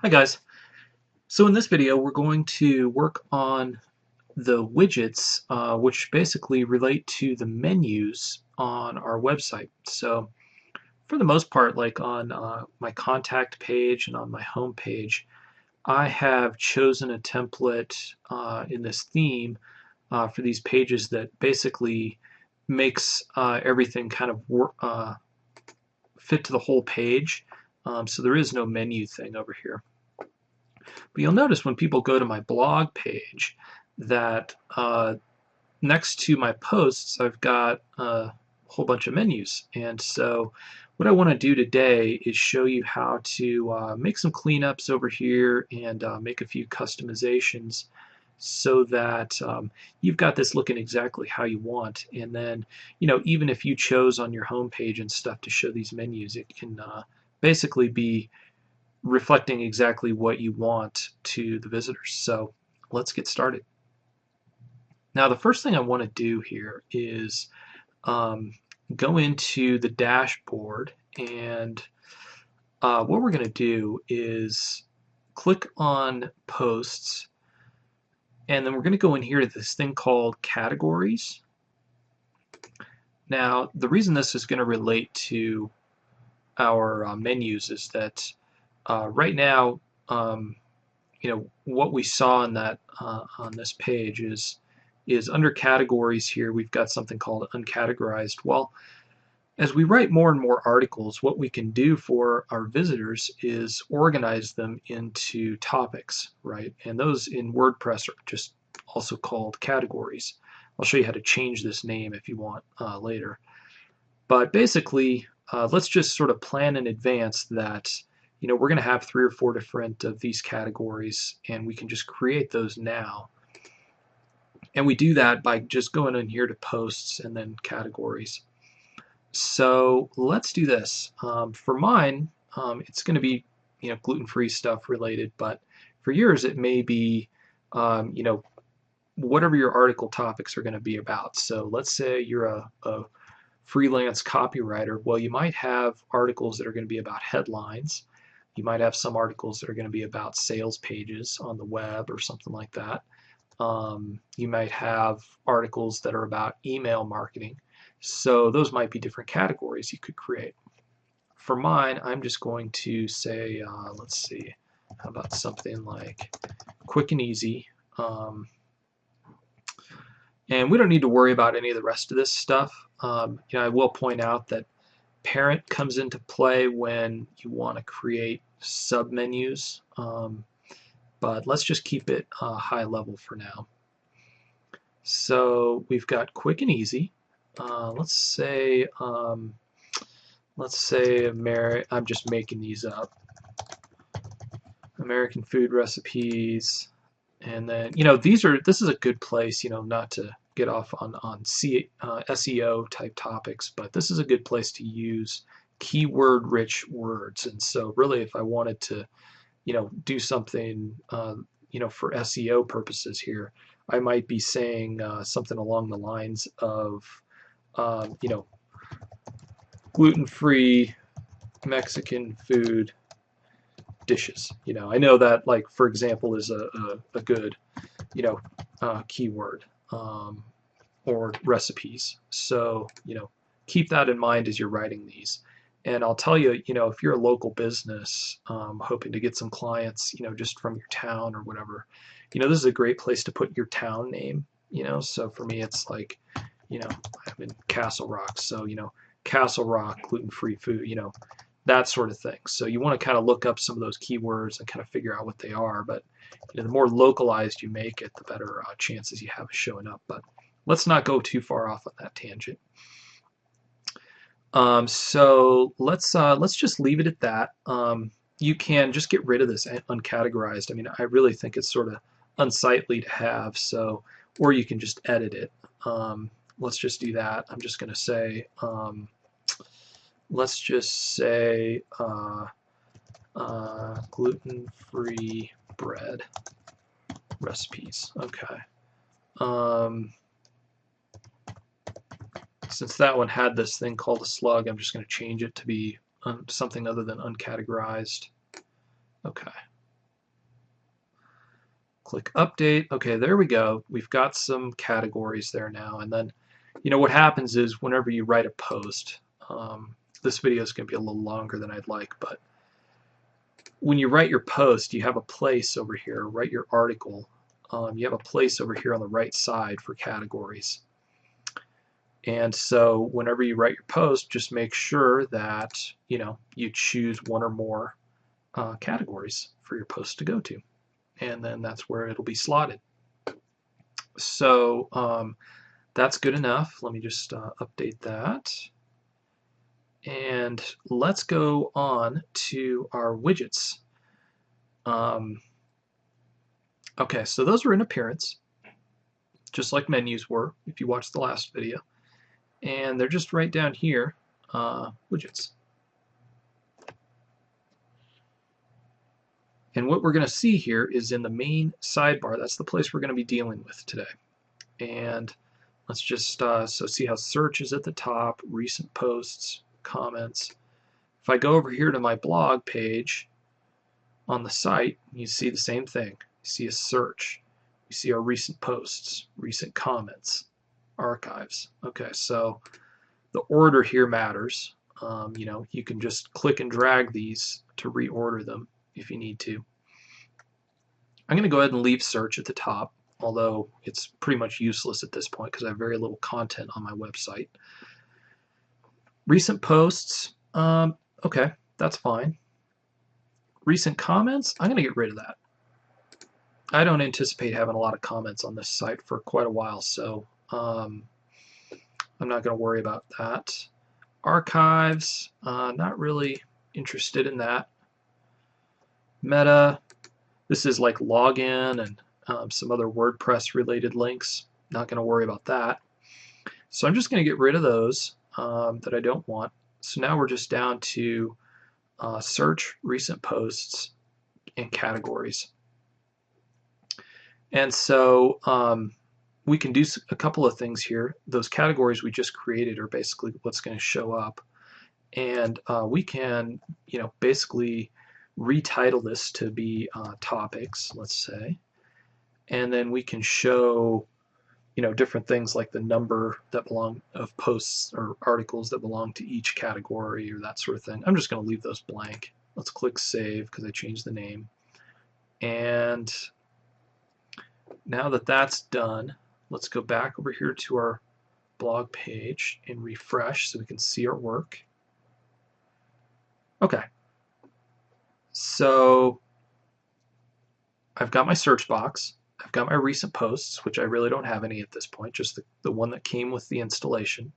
Hi guys. So in this video we're going to work on the widgets which basically relate to the menus on our website. So for the most part, like on my contact page and on my home page, I have chosen a template in this theme for these pages that basically makes everything kind of fit to the whole page. So there is no menu thing over here. But you'll notice when people go to my blog page that next to my posts, I've got a whole bunch of menus. And so what I want to do today is show you how to make some cleanups over here and make a few customizations so that you've got this looking exactly how you want. And then, even if you chose on your home page and stuff to show these menus, it can basically be reflecting exactly what you want to the visitors. So let's get started. Now the first thing I want to do here is go into the dashboard, and what we're going to do is click on posts, and then we're going to go in here to this thing called categories. Now the reason this is going to relate to our menus is that right now, what we saw in that on this page is under categories here we've got something called uncategorized. Well, as we write more and more articles, what we can do for our visitors is organize them into topics, right? And those in WordPress are just also called categories. I'll show you how to change this name if you want later. But basically, let's just sort of plan in advance that we're going to have 3 or 4 different of these categories, and we can just create those now. And we do that by just going in here to posts and then categories. So let's do this. For mine, it's going to be gluten-free stuff related, but for yours it may be whatever your article topics are going to be about. So let's say you're a freelance copywriter. Well, you might have articles that are going to be about headlines. You might have some articles that are going to be about sales pages on the web or something like that. You might have articles that are about email marketing. So those might be different categories you could create. For mine, I'm just going to say, let's see, how about something like quick and easy. And we don't need to worry about any of the rest of this stuff. I will point out that parent comes into play when you want to create submenus, but let's just keep it high level for now. So we've got quick and easy. Let's say I'm just making these up. American food recipes, and then this is a good place, not to get off on SEO type topics, but this is a good place to use keyword rich words. And so really, if I wanted to do something for SEO purposes here, I might be saying something along the lines of gluten-free Mexican food dishes. I know that, like, for example, is a good keyword, or recipes. So keep that in mind as you're writing these. And I'll tell you, if you're a local business hoping to get some clients, just from your town or whatever, this is a great place to put your town name. So for me, it's like, I'm in Castle Rock, so Castle Rock gluten-free food, that sort of thing. So you want to kind of look up some of those keywords and kind of figure out what they are. But the more localized you make it, the better chances you have of showing up. But let's not go too far off on that tangent. So let's just leave it at that. You can just get rid of this uncategorized. I mean, I really think it's sort of unsightly to have. So, or you can just edit it. Let's just do that. I'm just going to say, let's just say gluten-free bread recipes. Okay. Since that one had this thing called a slug, I'm just going to change it to be something other than uncategorized. Okay. Click update. Okay, there we go. We've got some categories there now. And then, what happens is whenever you write a post, this video is going to be a little longer than I'd like, but when you write your post, you have a place over here, write your article. You have a place over here on the right side for categories. And so whenever you write your post, just make sure that, you choose one or more categories for your post to go to. And then that's where it'll be slotted. So that's good enough. Let me just update that. And let's go on to our widgets. Okay, so those are in appearance, just like menus were if you watched the last video. And they're just right down here, widgets. And what we're going to see here is in the main sidebar. That's the place we're going to be dealing with today. And let's just so see how search is at the top, recent posts, comments. If I go over here to my blog page on the site, you see the same thing. You see a search. You see our recent posts, recent comments, archives. Okay, so the order here matters. You can just click and drag these to reorder them if you need to. I'm going to go ahead and leave search at the top, although it's pretty much useless at this point because I have very little content on my website. Recent posts, okay, that's fine. Recent comments, I'm going to get rid of that. I don't anticipate having a lot of comments on this site for quite a while, so I'm not going to worry about that. Archives, not really interested in that. Meta, this is like login and some other WordPress related links. Not going to worry about that. So I'm just going to get rid of those that I don't want. So now we're just down to search, recent posts, and categories. And so we can do a couple of things here. Those categories we just created are basically what's going to show up. And we can, basically retitle this to be topics, let's say. And then we can show, different things like the number that belong of posts or articles that belong to each category or that sort of thing. I'm just going to leave those blank. Let's click save because I changed the name. And now that that's done, let's go back over here to our blog page and refresh so we can see our work. Okay, so I've got my search box. I've got my recent posts, which I really don't have any at this point, just the one that came with the installation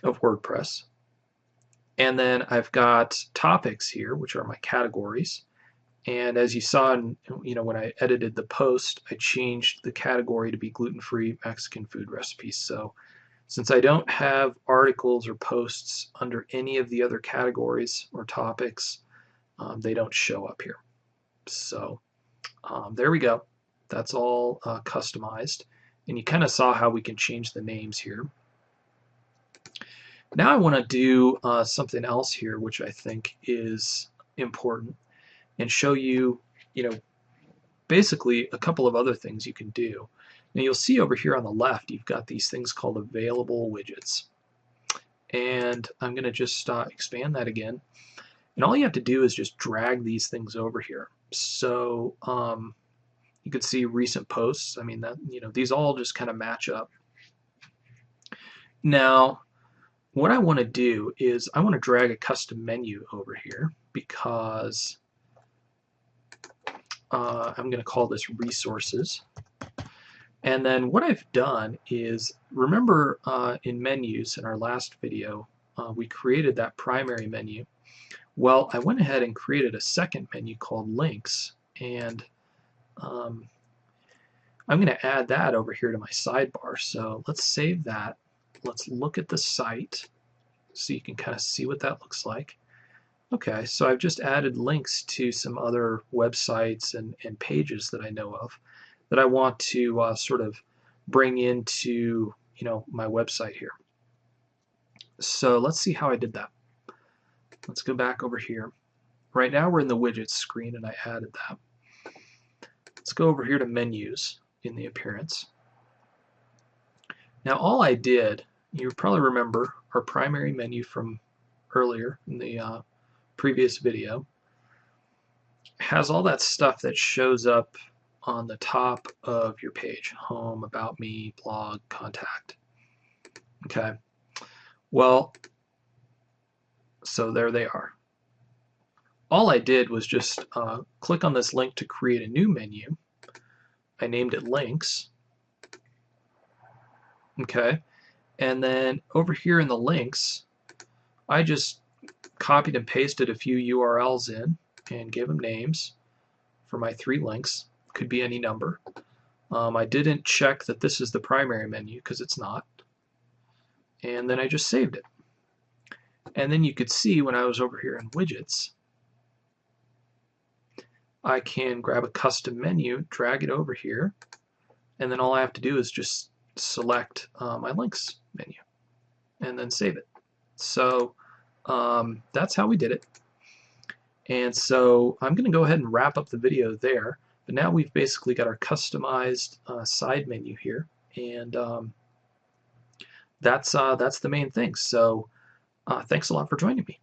of WordPress. And then I've got topics here, which are my categories. And as you saw, when I edited the post, I changed the category to be gluten-free Mexican food recipes. So since I don't have articles or posts under any of the other categories or topics, they don't show up here. So there we go. That's all customized. And you kind of saw how we can change the names here. Now I want to do something else here, which I think is important, and show you, basically a couple of other things you can do. Now you'll see over here on the left, you've got these things called available widgets. And I'm going to just expand that again. And all you have to do is just drag these things over here. So you can see recent posts. I mean, that these all just kind of match up. Now, what I want to do is I want to drag a custom menu over here because I'm going to call this resources. And then what I've done is, remember in menus in our last video, we created that primary menu. Well, I went ahead and created a second menu called links, and I'm going to add that over here to my sidebar. So let's save that. Let's look at the site so you can kind of see what that looks like. Okay, so I've just added links to some other websites and pages that I know of that I want to sort of bring into my website here. So let's see how I did that. Let's go back over here. Right now we're in the widgets screen and I added that. Let's go over here to menus in the appearance. Now all I did, you probably remember our primary menu from earlier in the previous video, has all that stuff that shows up on the top of your page: home, about me, blog, contact. Okay, well, so there they are. All I did was just click on this link to create a new menu. I named it links. Okay, and then over here in the links, I just copied and pasted a few URLs in and gave them names for my 3 links. Could be any number. I didn't check that this is the primary menu because it's not. And then I just saved it. And then you could see when I was over here in widgets, I can grab a custom menu, drag it over here, and then all I have to do is just select my links menu and then save it. So that's how we did it. And so I'm going to go ahead and wrap up the video there. But now we've basically got our customized side menu here, and that's the main thing. So thanks a lot for joining me.